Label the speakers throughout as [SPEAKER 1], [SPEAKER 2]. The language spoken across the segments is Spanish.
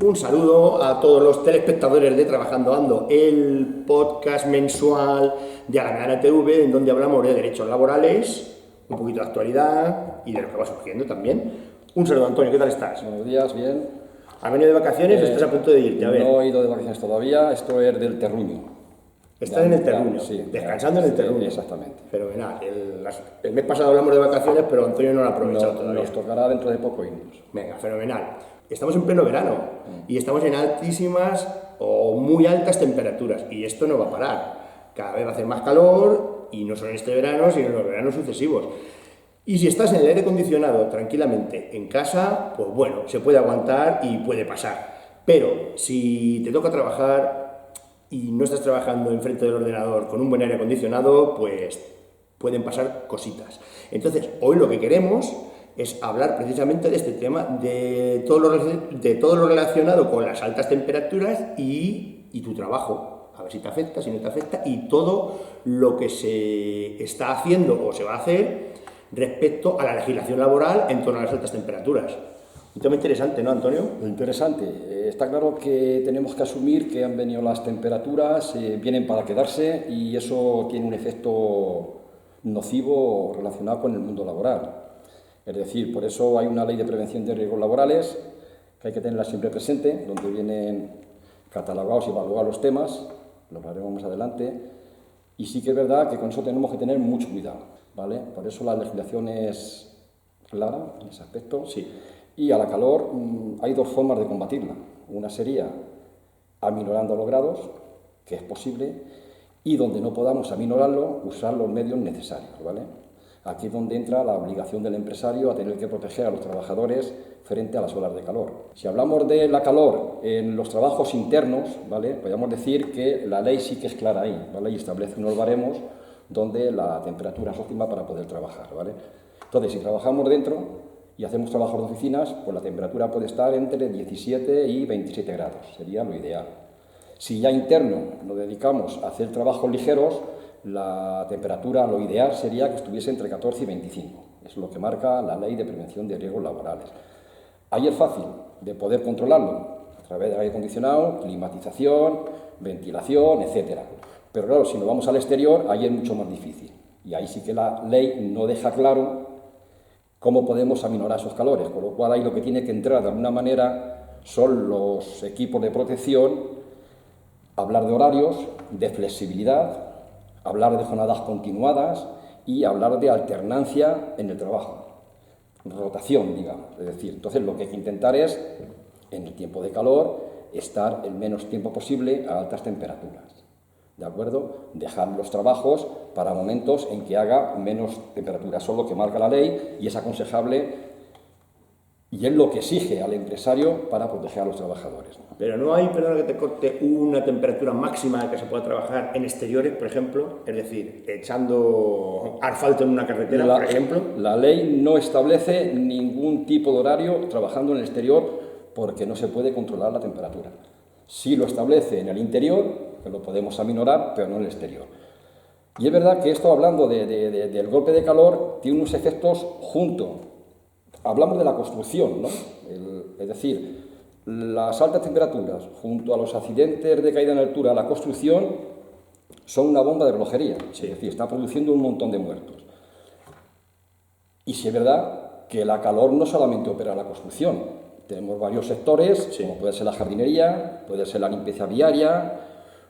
[SPEAKER 1] Un saludo a todos los telespectadores de Trabajando Ando, el podcast mensual de Alameda TV, en donde hablamos de derechos laborales, un poquito de actualidad y de lo que va surgiendo también. Un saludo, Antonio, ¿qué tal estás?
[SPEAKER 2] Buenos días, bien.
[SPEAKER 1] ¿Has venido de vacaciones o estás a punto de irte? A ver.
[SPEAKER 2] No he ido de vacaciones todavía, esto es del terruño.
[SPEAKER 1] Estás en el terruño,
[SPEAKER 2] sí,
[SPEAKER 1] descansando en el terruño.
[SPEAKER 2] Exactamente.
[SPEAKER 1] Fenomenal. El mes pasado hablamos de vacaciones, pero Antonio no lo ha aprovechado todavía.
[SPEAKER 2] Nos tocará dentro de poco irnos.
[SPEAKER 1] Venga, fenomenal. Estamos en pleno verano y estamos en altísimas o muy altas temperaturas y esto no va a parar. Cada vez va a hacer más calor y no solo en este verano, sino en los veranos sucesivos. Y si estás en el aire acondicionado tranquilamente en casa, pues bueno, se puede aguantar y puede pasar. Pero si te toca trabajar y no estás trabajando enfrente del ordenador con un buen aire acondicionado, pues pueden pasar cositas. Entonces, hoy lo que queremos es hablar precisamente de este tema, de todo lo relacionado con las altas temperaturas y tu trabajo. A ver si te afecta, si no te afecta, y todo lo que se está haciendo o se va a hacer respecto a la legislación laboral en torno a las altas temperaturas. Un tema interesante, ¿no, Antonio?
[SPEAKER 2] Interesante. Está claro que tenemos que asumir que han venido las temperaturas, vienen para quedarse y eso tiene un efecto nocivo relacionado con el mundo laboral. Es decir, por eso hay una ley de prevención de riesgos laborales que hay que tenerla siempre presente, donde vienen catalogados y evaluados los temas, lo hablaremos más adelante, y sí que es verdad que con eso tenemos que tener mucho cuidado, ¿vale? Por eso la legislación es clara en ese aspecto.
[SPEAKER 1] Sí.
[SPEAKER 2] Y a la calor hay dos formas de combatirla. Una sería aminorando los grados, que es posible, y donde no podamos aminorarlo, usar los medios necesarios, ¿vale? Aquí es donde entra la obligación del empresario a tener que proteger a los trabajadores frente a las olas de calor. Si hablamos de la calor en los trabajos internos, ¿vale? Podríamos decir que la ley sí que es clara ahí, ¿vale? Y establece unos baremos donde la temperatura es óptima para poder trabajar, ¿vale? Entonces, si trabajamos dentro y hacemos trabajos de oficinas, pues la temperatura puede estar entre 17 y 27 grados, sería lo ideal. Si ya interno nos dedicamos a hacer trabajos ligeros, la temperatura, lo ideal sería que estuviese entre 14 y 25. Es lo que marca la Ley de Prevención de Riesgos Laborales. Ahí es fácil de poder controlarlo a través del aire acondicionado, climatización, ventilación, etc. Pero claro, si nos vamos al exterior, ahí es mucho más difícil. Y ahí sí que la ley no deja claro cómo podemos aminorar esos calores, con lo cual ahí lo que tiene que entrar de alguna manera son los equipos de protección, hablar de horarios, de flexibilidad, hablar de jornadas continuadas y hablar de alternancia en el trabajo, rotación, digamos. Es decir, entonces lo que hay que intentar es, en el tiempo de calor, estar el menos tiempo posible a altas temperaturas. ¿De acuerdo? Dejar los trabajos para momentos en que haga menos temperatura. Eso es lo que marca la ley y es aconsejable y es lo que exige al empresario para proteger a los trabajadores, ¿no?
[SPEAKER 1] Pero no hay, perdón que te corte, una temperatura máxima que se pueda trabajar en exteriores, por ejemplo, es decir, echando asfalto en una carretera, por ejemplo.
[SPEAKER 2] La ley no establece ningún tipo de horario trabajando en el exterior porque no se puede controlar la temperatura. Sí lo establece en el interior, que lo podemos aminorar, pero no en el exterior. Y es verdad que esto, hablando del golpe de calor, tiene unos efectos juntos. Hablamos de la construcción, ¿no? Es decir, las altas temperaturas junto a los accidentes de caída en altura, la construcción, son una bomba de relojería. Sí. Es decir, está produciendo un montón de muertos. Y sí es verdad que la calor no solamente opera en la construcción. Tenemos varios sectores, sí, como puede ser la jardinería, puede ser la limpieza viaria,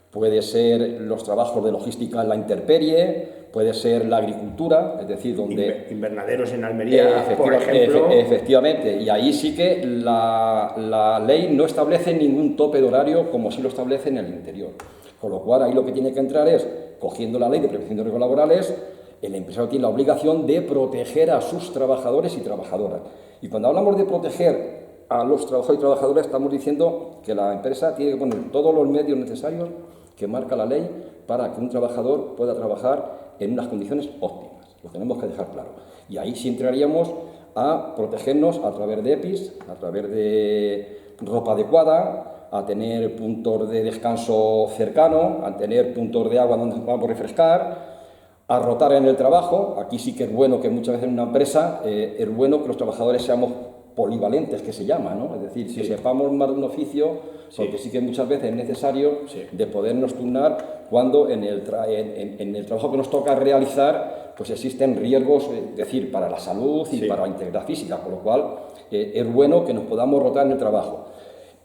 [SPEAKER 2] puede ser los trabajos de logística en la intemperie, puede ser la agricultura, es decir, donde...
[SPEAKER 1] Invernaderos en Almería, por ejemplo.
[SPEAKER 2] Efectivamente, y ahí sí que la ley no establece ningún tope de horario como sí lo establece en el interior. Con lo cual, ahí lo que tiene que entrar es, cogiendo la ley de prevención de riesgos laborales, el empresario tiene la obligación de proteger a sus trabajadores y trabajadoras. Y cuando hablamos de proteger a los trabajadores y trabajadoras, estamos diciendo que la empresa tiene que poner todos los medios necesarios que marca la ley para que un trabajador pueda trabajar en unas condiciones óptimas. Lo tenemos que dejar claro. Y ahí sí entraríamos a protegernos a través de EPIs, a través de ropa adecuada, a tener puntos de descanso cercano, a tener puntos de agua donde podamos refrescar, a rotar en el trabajo. Aquí sí que es bueno que muchas veces en una empresa es bueno que los trabajadores seamos polivalentes que se llama, ¿no? Es decir, si sepamos más de un oficio, porque sí que muchas veces es necesario de podernos turnar cuando en el trabajo que nos toca realizar, pues existen riesgos, es decir, para la salud y para la integridad física, con lo cual es bueno que nos podamos rotar en el trabajo.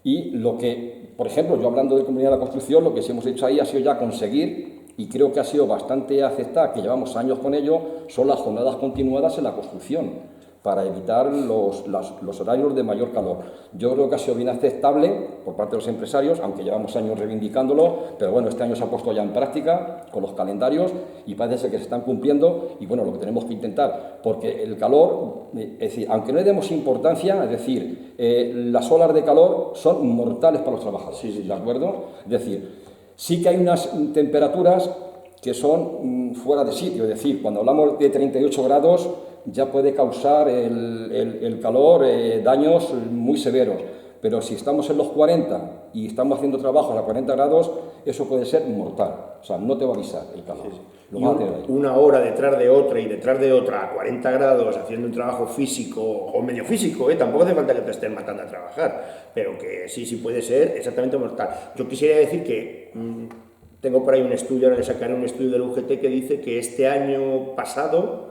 [SPEAKER 2] Y lo que, por ejemplo, yo hablando de comunidad de la construcción, lo que sí hemos hecho ahí ha sido ya conseguir, y creo que ha sido bastante aceptada, que llevamos años con ello, son las jornadas continuadas en la construcción, para evitar los horarios de mayor calor. Yo creo que ha sido bien aceptable por parte de los empresarios, aunque llevamos años reivindicándolo, pero bueno, este año se ha puesto ya en práctica con los calendarios y parece que se están cumpliendo, y bueno, lo que tenemos que intentar, porque el calor, es decir, aunque no le demos importancia, es decir, las olas de calor son mortales para los trabajadores, ¿de acuerdo? Es decir, sí que hay unas temperaturas que son fuera de sitio, es decir, cuando hablamos de 38 grados, ya puede causar el calor daños muy severos. Pero si estamos en los 40 y estamos haciendo trabajos a 40 grados, eso puede ser mortal. O sea, no te va a avisar el calor. Lo vas a tener ahí.
[SPEAKER 1] Una hora detrás de otra y detrás de otra a 40 grados haciendo un trabajo físico o medio físico, tampoco hace falta que te estén matando a trabajar, pero que sí puede ser exactamente mortal. Yo quisiera decir que tengo por ahí un estudio, ahora le sacaré un estudio del UGT que dice que este año pasado,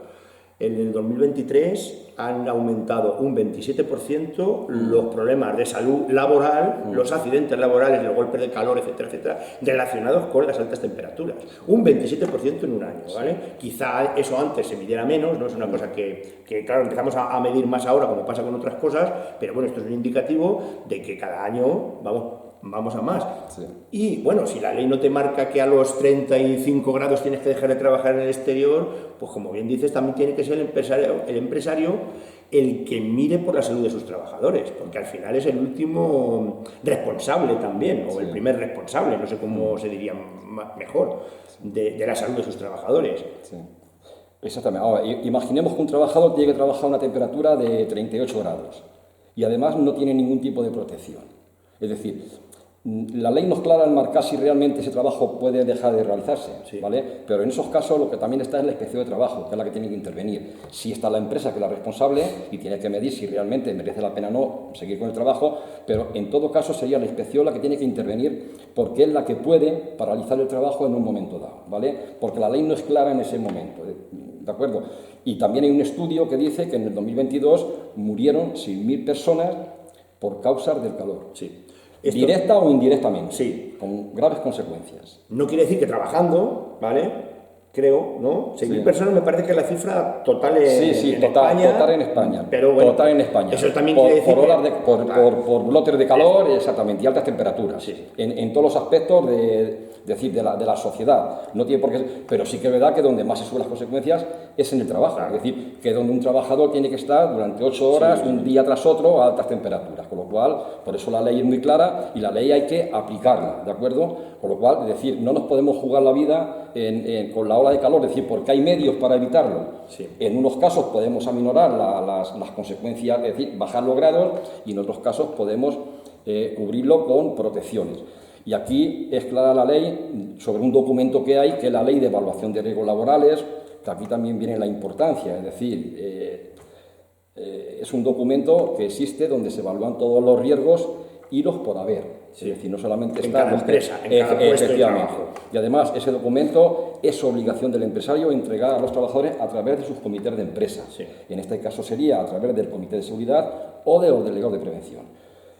[SPEAKER 1] en el 2023, han aumentado un 27% los problemas de salud laboral, los accidentes laborales, los golpes de calor, etcétera, etcétera, relacionados con las altas temperaturas. Un 27% en un año, ¿vale? Quizá eso antes se midiera menos, ¿no? Es una cosa que claro, empezamos a medir más ahora, como pasa con otras cosas, pero bueno, esto es un indicativo de que cada año vamos a más.
[SPEAKER 2] Sí.
[SPEAKER 1] Y bueno, si la ley no te marca que a los 35 grados tienes que dejar de trabajar en el exterior, pues como bien dices, también tiene que ser el empresario el que mire por la salud de sus trabajadores, porque al final es el último responsable también, o el primer responsable, no sé cómo se diría mejor, de la salud de sus trabajadores.
[SPEAKER 2] Sí. Exactamente. Ahora, imaginemos que un trabajador tiene que trabajar a una temperatura de 38 grados y además no tiene ningún tipo de protección. Es decir, la ley nos clara al marcar si realmente ese trabajo puede dejar de realizarse, ¿vale? Pero en esos casos lo que también está es la inspección de trabajo, que es la que tiene que intervenir. Si está la empresa que es la responsable y tiene que medir si realmente merece la pena o no seguir con el trabajo, pero en todo caso sería la inspección la que tiene que intervenir porque es la que puede paralizar el trabajo en un momento dado, ¿vale? Porque la ley no es clara en ese momento, ¿de acuerdo? Y también hay un estudio que dice que en el 2022 murieron 6.000 personas por causas del calor. Directa o indirectamente, con graves consecuencias.
[SPEAKER 1] No quiere decir que trabajando, ¿vale? Creo, ¿no? 6.000 personas me parece que es la cifra total en España.
[SPEAKER 2] Total en España.
[SPEAKER 1] Pero bueno,
[SPEAKER 2] total en España.
[SPEAKER 1] Eso también quiere decir
[SPEAKER 2] por bloques de calor, exactamente, y altas temperaturas. En todos los aspectos de la sociedad. No tiene por qué, pero sí que es verdad que donde más se suben las consecuencias es en el trabajo. Es decir, que donde un trabajador tiene que estar durante 8 horas, un día tras otro, a altas temperaturas. Con lo cual, por eso la ley es muy clara y la ley hay que aplicarla, ¿de acuerdo? Con lo cual, es decir, no nos podemos jugar la vida con la ola de calor, es decir, porque hay medios para evitarlo. En unos casos podemos aminorar las consecuencias, es decir, bajar los grados, y en otros casos podemos cubrirlo con protecciones. Y aquí es clara la ley sobre un documento que hay, que es la Ley de Evaluación de Riesgos Laborales, que aquí también viene la importancia, es decir, es un documento que existe donde se evalúan todos los riesgos y los por haber. Es decir, no solamente
[SPEAKER 1] en
[SPEAKER 2] está
[SPEAKER 1] cada empresa, en cada puesto de trabajo.
[SPEAKER 2] Y además, ese documento es obligación del empresario entregar a los trabajadores a través de sus comités de empresa. En este caso sería a través del comité de seguridad o de los delegados de prevención.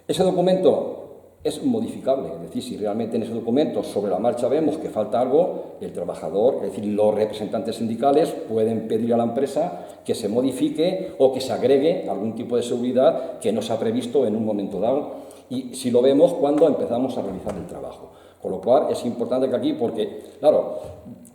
[SPEAKER 2] Ese documento es modificable, es decir, si realmente en ese documento sobre la marcha vemos que falta algo, el trabajador, es decir, los representantes sindicales pueden pedir a la empresa que se modifique o que se agregue algún tipo de seguridad que no se ha previsto en un momento dado, y si lo vemos cuando empezamos a realizar el trabajo. Con lo cual es importante que aquí, porque, claro,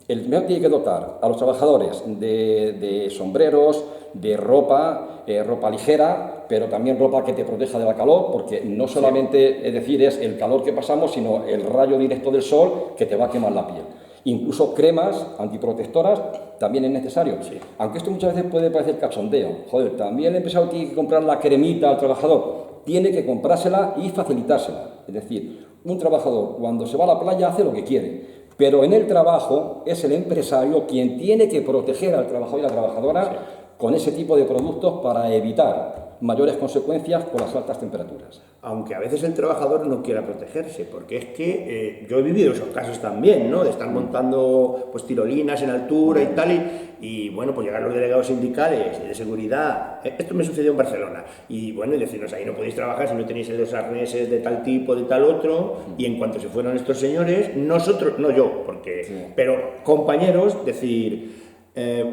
[SPEAKER 2] el primero tiene que dotar a los trabajadores de sombreros, de ropa ligera, pero también ropa que te proteja de la calor, porque no solamente, es decir, es el calor que pasamos, sino el rayo directo del sol que te va a quemar la piel. Incluso cremas antiprotectoras también es necesario. Aunque esto muchas veces puede parecer cachondeo. Joder, también el empresario tiene que comprar la cremita al trabajador. Tiene que comprársela y facilitársela. Es decir, un trabajador cuando se va a la playa hace lo que quiere, pero en el trabajo es el empresario quien tiene que proteger al trabajador y a la trabajadora con ese tipo de productos para evitar mayores consecuencias por las altas temperaturas.
[SPEAKER 1] Aunque a veces el trabajador no quiera protegerse, porque es que yo he vivido esos casos también, ¿no? De estar montando pues tirolinas en altura y tal, y bueno, pues llegan los delegados sindicales de seguridad. Esto me sucedió en Barcelona, y bueno, y decirnos, ahí no podéis trabajar si no tenéis los arneses de tal tipo, de tal otro, y en cuanto se fueron estos señores, nosotros, no yo, porque,
[SPEAKER 2] sí,
[SPEAKER 1] pero compañeros, decir...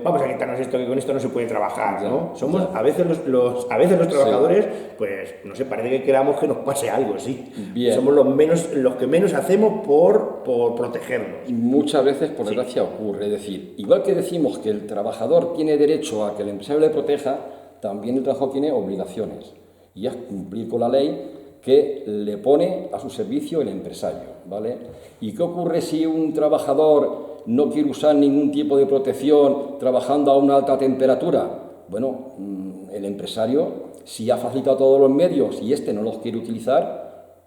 [SPEAKER 1] vamos a quitarnos esto, que con esto no se puede trabajar, ¿no? Somos, a veces los trabajadores, pues, no sé, parece que queramos que nos pase algo, sí.
[SPEAKER 2] Bien.
[SPEAKER 1] Somos los que menos hacemos por protegernos.
[SPEAKER 2] Y muchas veces, por desgracia, ocurre. Es decir, igual que decimos que el trabajador tiene derecho a que el empresario le proteja, también el trabajador tiene obligaciones. Y es cumplir con la ley que le pone a su servicio el empresario, ¿vale? ¿Y qué ocurre si un trabajador no quiere usar ningún tipo de protección trabajando a una alta temperatura? Bueno, el empresario, si ha facilitado todos los medios y este no los quiere utilizar,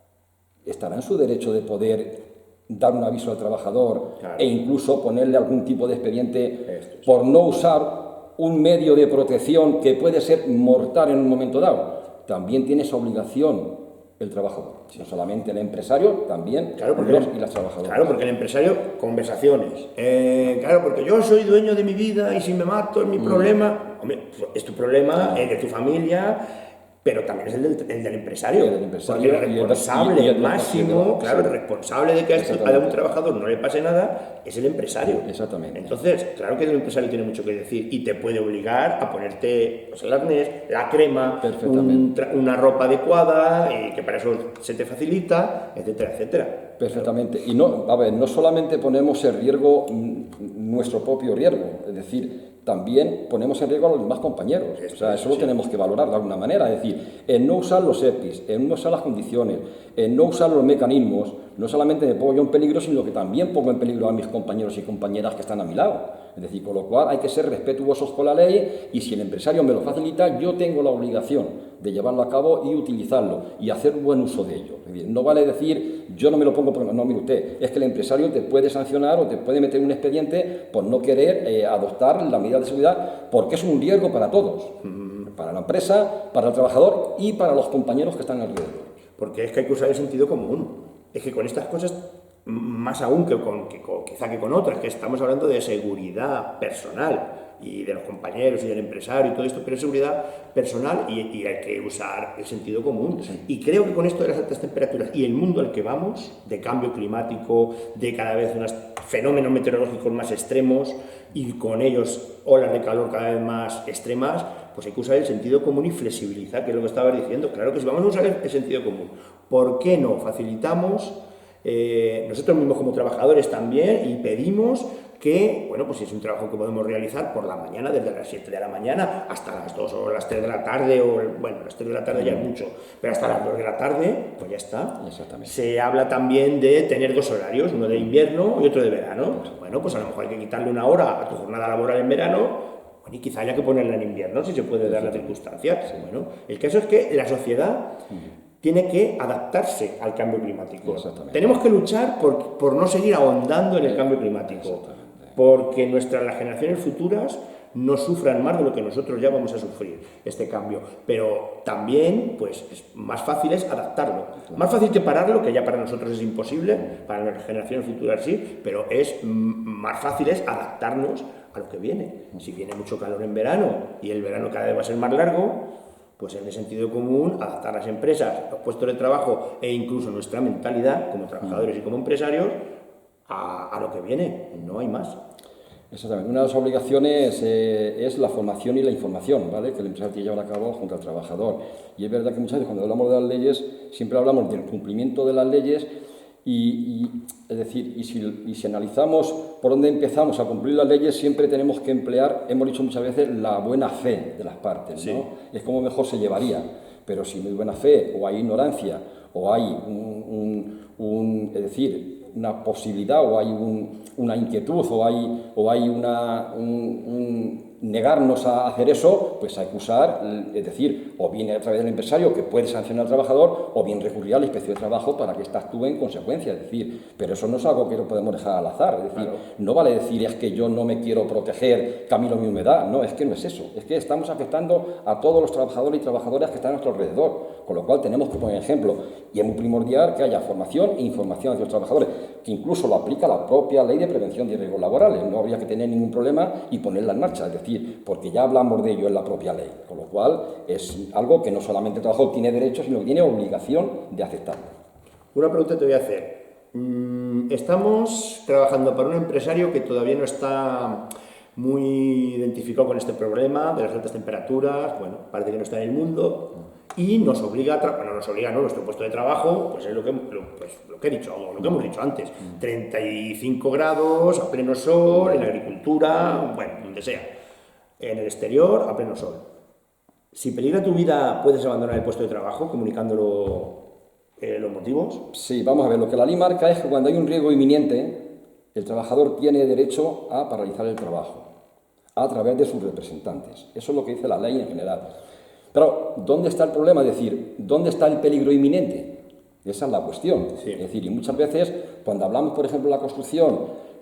[SPEAKER 2] estará en su derecho de poder dar un aviso al trabajador, claro, e incluso ponerle algún tipo de expediente por no usar un medio de protección que puede ser mortal en un momento dado. También tiene esa obligación el trabajador, no solamente el empresario, también
[SPEAKER 1] claro,
[SPEAKER 2] los y las trabajadoras.
[SPEAKER 1] Claro, porque el empresario, conversaciones. Claro, porque yo soy dueño de mi vida y si me mato es mi problema. Hombre, es tu problema, el de tu familia, pero también es el del empresario. Porque el responsable máximo, claro, el responsable de que a un trabajador no le pase nada es el empresario.
[SPEAKER 2] Exactamente.
[SPEAKER 1] Entonces, claro que el empresario tiene mucho que decir y te puede obligar a ponerte pues, el arnés, la crema, una ropa adecuada, y que para eso se te facilita, etcétera, etcétera.
[SPEAKER 2] Perfectamente. Y no, a ver, no solamente ponemos en riesgo nuestro propio riesgo, es decir, también ponemos en riesgo a los demás compañeros. O sea, eso lo tenemos que valorar de alguna manera. Es decir, en no usar los EPIs, en no usar las condiciones, en no usar los mecanismos, no solamente me pongo yo en peligro, sino que también pongo en peligro a mis compañeros y compañeras que están a mi lado. Es decir, con lo cual hay que ser respetuosos con la ley y si el empresario me lo facilita, yo tengo la obligación de llevarlo a cabo y utilizarlo y hacer buen uso de ello. Es decir, no vale decir, yo no me lo pongo porque no, mire usted, es que el empresario te puede sancionar o te puede meter un expediente por no querer adoptar la medida de seguridad porque es un riesgo para todos, para la empresa, para el trabajador y para los compañeros que están alrededor.
[SPEAKER 1] Porque es que hay que usar el sentido común. Es que con estas cosas, más aún quizá que con otras, que estamos hablando de seguridad personal y de los compañeros y del empresario y todo esto, pero es seguridad personal y hay que usar el sentido común. Sí. Y creo que con esto de las altas temperaturas y el mundo al que vamos, de cambio climático, de cada vez unos fenómenos meteorológicos más extremos y con ellos olas de calor cada vez más extremas, pues hay que usar el sentido común y flexibilizar, que es lo que estabas diciendo. Claro que si vamos a usar el sentido común, ¿por qué no facilitamos nosotros mismos como trabajadores también y pedimos que, bueno, pues si es un trabajo que podemos realizar por la mañana, desde las 7 de la mañana hasta las 2 o las 3 de la tarde, bueno, las 3 de la tarde ya es mucho, pero hasta las 2 de la tarde, pues ya está.
[SPEAKER 2] Exactamente.
[SPEAKER 1] Se habla también de tener dos horarios, uno de invierno y otro de verano. Bueno, pues a lo mejor hay que quitarle una hora a tu jornada laboral en verano, y quizá haya que ponerla en invierno, si se puede dar la circunstancia. Sí. Bueno, el caso es que la sociedad tiene que adaptarse al cambio climático. Tenemos que luchar por no seguir ahondando en el cambio climático, porque las generaciones futuras no sufran más de lo que nosotros ya vamos a sufrir este cambio, pero también pues más fácil es adaptarlo, más fácil que pararlo, que ya para nosotros es imposible, para las generaciones futuras sí, pero más fácil es adaptarnos a lo que viene. Si viene mucho calor en verano y el verano cada vez va a ser más largo, pues es de sentido común adaptar las empresas, los puestos de trabajo e incluso nuestra mentalidad como trabajadores y como empresarios a lo que viene, no hay más.
[SPEAKER 2] Exactamente. Una de las obligaciones es la formación y la información, ¿vale? Que el empresario tiene que llevar a cabo junto al trabajador. Y es verdad que muchas veces cuando hablamos de las leyes, siempre hablamos del cumplimiento de las leyes es decir, y si analizamos por dónde empezamos a cumplir las leyes, siempre tenemos que emplear, hemos dicho muchas veces, la buena fe de las partes, ¿no? Sí. Es como mejor se llevaría. Pero si no hay buena fe, o hay ignorancia, o hay es decir, una posibilidad, o hay una inquietud, o hay negarnos a hacer eso, pues hay que usar, es decir, o bien a través del empresario que puede sancionar al trabajador, o bien recurrir a la inspección de trabajo para que ésta actúe en consecuencia. Es decir, pero eso no es algo que lo podemos dejar al azar. Es decir, claro, no vale decir es que yo no me quiero proteger, camino mi humedad. No, es que no es eso. Es que estamos afectando a todos los trabajadores y trabajadoras que están a nuestro alrededor, con lo cual tenemos que poner ejemplo. Y es muy primordial que haya formación e información hacia los trabajadores, que incluso lo aplica la propia Ley de Prevención de Riesgos Laborales. No habría que tener ningún problema y ponerla en marcha, es decir, porque ya hablamos de ello en la propia ley, con lo cual es algo que no solamente el trabajador tiene derecho, sino que tiene obligación de aceptarlo.
[SPEAKER 1] Una pregunta te voy a hacer. Estamos trabajando para un empresario que todavía no está muy identificado con este problema de las altas temperaturas, bueno, parece que no está en el mundo, y nos obliga no, nuestro puesto de trabajo, pues es lo que he dicho, o lo que hemos dicho antes, 35 grados, a pleno sol, en la agricultura, bueno, donde sea, en el exterior, a pleno sol. Si peligra tu vida, ¿puedes abandonar el puesto de trabajo comunicándolo los motivos?
[SPEAKER 2] Sí, vamos a ver, lo que la ley marca es que cuando hay un riesgo inminente, el trabajador tiene derecho a paralizar el trabajo a través de sus representantes. Eso es lo que dice la ley en general. Pero, ¿dónde está el problema? Es decir, ¿dónde está el peligro inminente? Esa es la cuestión.
[SPEAKER 1] Sí.
[SPEAKER 2] Es decir, y muchas veces, cuando hablamos, por ejemplo, de la construcción,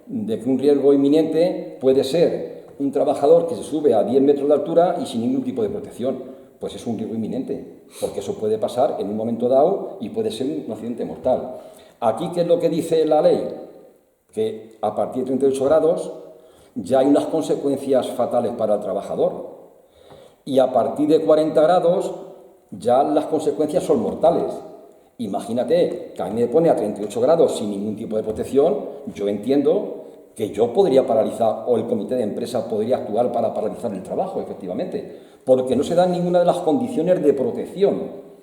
[SPEAKER 2] de que un riesgo inminente puede ser un trabajador que se sube a 10 metros de altura y sin ningún tipo de protección, pues es un riesgo inminente, porque eso puede pasar en un momento dado y puede ser un accidente mortal. Aquí, ¿qué es lo que dice la ley? Que a partir de 38 grados ya hay unas consecuencias fatales para el trabajador. Y a partir de 40 grados ya las consecuencias son mortales. Imagínate que a mí me pone a 38 grados sin ningún tipo de protección, yo entiendo que yo podría paralizar, o el comité de empresa podría actuar para paralizar el trabajo, efectivamente, porque no se dan ninguna de las condiciones de protección.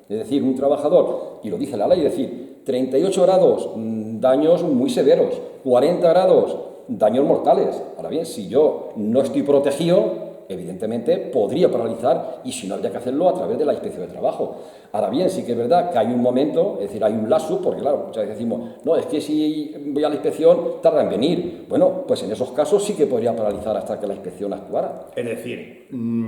[SPEAKER 2] Es decir, un trabajador, y lo dice la ley, es decir, 38 grados, daños muy severos, 40 grados, daños mortales. Ahora bien, si yo no estoy protegido, evidentemente podría paralizar, y si no, habría que hacerlo a través de la inspección de trabajo. Ahora bien, sí que es verdad que hay un momento, es decir, hay un lapsus, porque claro, muchas veces decimos, no, es que si voy a la inspección tarda en venir. Bueno, pues en esos casos sí que podría paralizar hasta que la inspección actuara.
[SPEAKER 1] Es decir,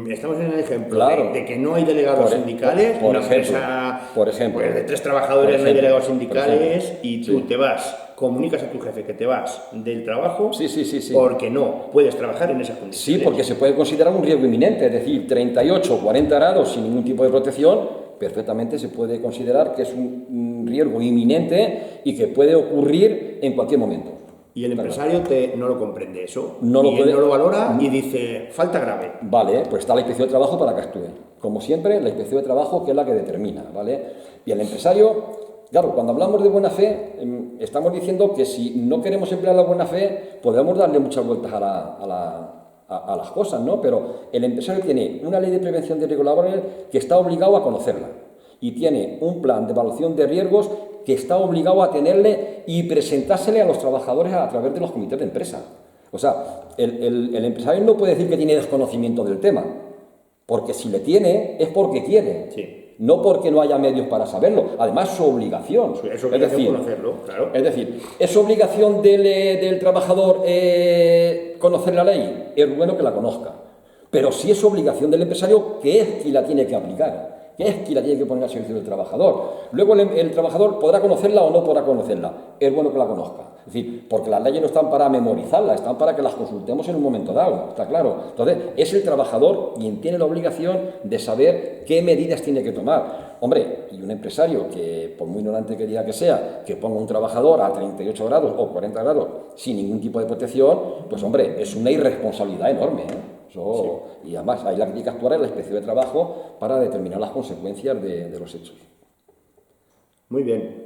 [SPEAKER 1] estamos en el ejemplo
[SPEAKER 2] claro,
[SPEAKER 1] de que no hay delegados sindicales,
[SPEAKER 2] por
[SPEAKER 1] una
[SPEAKER 2] ejemplo,
[SPEAKER 1] empresa
[SPEAKER 2] por ejemplo,
[SPEAKER 1] pues de 3 trabajadores,
[SPEAKER 2] por ejemplo,
[SPEAKER 1] no hay delegados sindicales, y tú
[SPEAKER 2] sí,
[SPEAKER 1] te vas, comunicas a tu jefe que te vas del trabajo,
[SPEAKER 2] sí,
[SPEAKER 1] porque no puedes trabajar en esas condiciones.
[SPEAKER 2] Sí, porque se puede considerar un riesgo inminente, es decir, 38 o 40 grados sin ningún tipo de protección, perfectamente se puede considerar que es un riesgo inminente y que puede ocurrir en cualquier momento.
[SPEAKER 1] Y el empresario no lo comprende eso,
[SPEAKER 2] no
[SPEAKER 1] lo valora y dice, falta grave.
[SPEAKER 2] Vale, pues está la inspección de trabajo para que actúe. Como siempre, la inspección de trabajo que es la que determina, ¿vale? Y el empresario, claro, cuando hablamos de buena fe, estamos diciendo que si no queremos emplear la buena fe, podemos darle muchas vueltas a las cosas, ¿no? Pero el empresario tiene una ley de prevención de riesgos laborales que está obligado a conocerla y tiene un plan de evaluación de riesgos que está obligado a tenerle y presentársele a los trabajadores a través de los comités de empresa. O sea, el empresario no puede decir que tiene desconocimiento del tema, porque si le tiene es porque quiere.
[SPEAKER 1] Sí.
[SPEAKER 2] No porque no haya medios para saberlo. Además, es su obligación.
[SPEAKER 1] Es obligación conocerlo, claro.
[SPEAKER 2] Es decir, ¿es obligación del trabajador conocer la ley? Es bueno que la conozca. Pero sí es obligación del empresario, que es quien la tiene que aplicar, que es quien la tiene que poner al servicio del trabajador. Luego el trabajador podrá conocerla o no podrá conocerla. Es bueno que la conozca. Es decir, porque las leyes no están para memorizarlas, están para que las consultemos en un momento dado, ¿está claro? Entonces, es el trabajador quien tiene la obligación de saber qué medidas tiene que tomar. Hombre, y un empresario que, por muy ignorante que diga que sea, que ponga un trabajador a 38 grados o 40 grados sin ningún tipo de protección, pues hombre, es una irresponsabilidad enorme, ¿eh? Eso, sí. Y además, ahí la que tiene que actuar es la inspección de trabajo para determinar las consecuencias de los hechos.
[SPEAKER 1] Muy bien.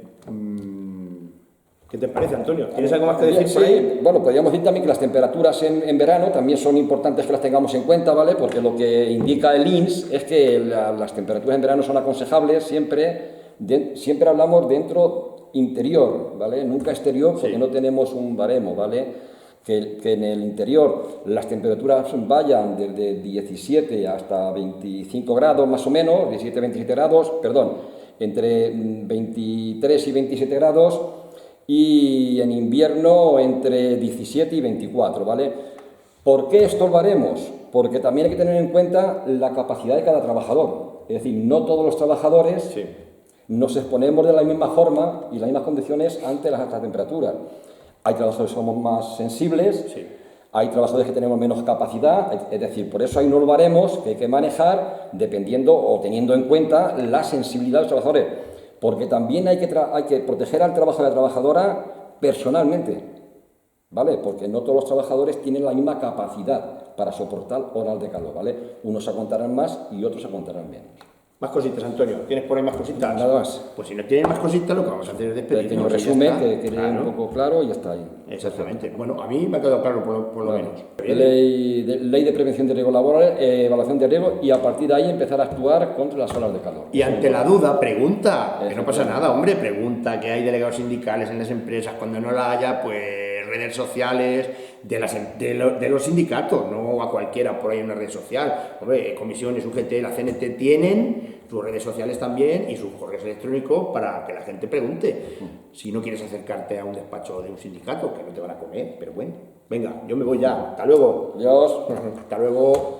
[SPEAKER 1] ¿Qué te parece, Antonio? ¿Tienes algo más que decir por ahí?
[SPEAKER 2] Bueno, podríamos decir también que las temperaturas en verano también son importantes que las tengamos en cuenta, ¿vale? Porque lo que indica el INS es que las temperaturas en verano son aconsejables siempre hablamos dentro interior, ¿vale? Nunca exterior, porque no tenemos un baremo, ¿vale? Que en el interior las temperaturas vayan desde 17 hasta 25 grados más o menos, 17-27 grados, perdón, entre 23 y 27 grados, y en invierno entre 17 y 24, ¿vale? ¿Por qué estos baremos? porque también hay que tener en cuenta la capacidad de cada trabajador. Es decir, no todos los trabajadores
[SPEAKER 1] Sí.
[SPEAKER 2] nos exponemos de la misma forma y las mismas condiciones ante las altas temperaturas. Hay trabajadores que somos más sensibles,
[SPEAKER 1] Sí.
[SPEAKER 2] hay trabajadores que tenemos menos capacidad, es decir, por eso hay unos baremos que hay que manejar dependiendo o teniendo en cuenta la sensibilidad de los trabajadores, porque también hay que proteger al trabajador y a la trabajadora personalmente, ¿vale? Porque no todos los trabajadores tienen la misma capacidad para soportar horas de calor, ¿vale? Unos aguantarán más y otros aguantarán menos.
[SPEAKER 1] Más cositas, Antonio. ¿Tienes por ahí más cositas?
[SPEAKER 2] Nada más.
[SPEAKER 1] Pues si no tienes más cositas, lo que vamos a hacer es despedirnos.
[SPEAKER 2] Pequeño
[SPEAKER 1] y ya
[SPEAKER 2] resumen
[SPEAKER 1] está.
[SPEAKER 2] que quede
[SPEAKER 1] Claro.
[SPEAKER 2] un poco claro y ya está ahí.
[SPEAKER 1] Exactamente. Bueno, a mí me ha quedado claro por lo menos.
[SPEAKER 2] Ley de prevención de riesgos laborales, evaluación de riesgos y a partir de ahí empezar a actuar contra las olas de calor.
[SPEAKER 1] Y ante la duda, pregunta. Que no pasa
[SPEAKER 2] Efectivamente.
[SPEAKER 1] nada, hombre. Pregunta que hay delegados sindicales en las empresas. Cuando no la haya, pues redes sociales de los sindicatos, no a cualquiera por ahí en una red social. Hombre, comisiones, UGT, la CNT tienen sus redes sociales también y sus correos electrónicos para que la gente pregunte. Si no quieres acercarte a un despacho de un sindicato, que no te van a comer, pero bueno. Venga, yo me voy ya. Hasta luego.
[SPEAKER 2] Adiós.
[SPEAKER 1] Hasta luego.